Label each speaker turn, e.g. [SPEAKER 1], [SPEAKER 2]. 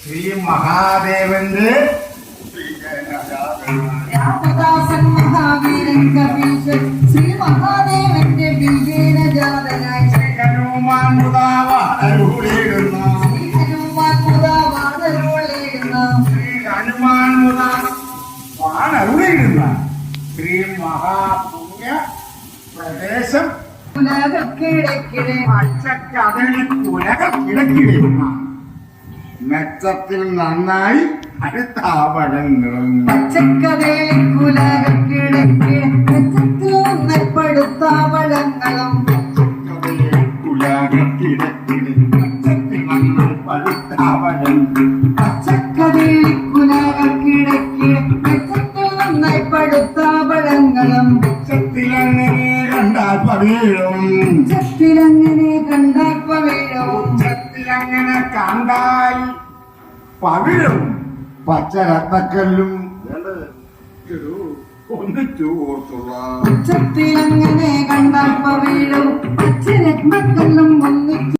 [SPEAKER 1] ശ്രീ മഹാദേവന്റെ
[SPEAKER 2] രാമദാസൻ മഹാവീരൻ കപീശൻ ശ്രീ മഹാദേവന്റെ ബീജേന ജാതനായി
[SPEAKER 1] ഹനുമാൻ മുതാവാണരുളിടുന്ന
[SPEAKER 2] ശ്രീ ഹനുമാൻ മുതാവാണരുളിടുന്ന
[SPEAKER 1] ശ്രീ ഹനുമാൻ മുതാവാണരുളിടുന്ന ശ്രീ മഹാപുണ്യ പ്രദേശം
[SPEAKER 2] ഉലകക്കിടക്കിടെ
[SPEAKER 1] പച്ചക്കടലിക്കുലകിടക്കിടുന്ന മെച്ചത്തിൽ നന്നായി അടുത്താവളങ്ങളും
[SPEAKER 2] പച്ചക്കടലിക്കുലകക്കിടക്കിടെ മെച്ചത്തിൽ ഉന്നപ്പെടുത്താവളങ്ങളും പച്ചക്കടലിക്കുലകക്കിടക്കിടെ മെച്ചത്തിൽ ഉന്നപ്പെടുത്താവളങ്ങളും
[SPEAKER 1] ഉച്ചത്തിലങ്ങനെ കണ്ടാൽ പവീഴും
[SPEAKER 2] ഉച്ചത്തിലങ്ങനെ കണ്ടാൽ പവീഴും
[SPEAKER 1] ഉച്ചത്തിലങ്ങനെ കണ്ടാൽ പവിഴും പച്ചരത്നക്കല്ലും ഒന്നിച്ചു ഓർത്തുള്ള
[SPEAKER 2] ഉച്ചത്തിലങ്ങനെ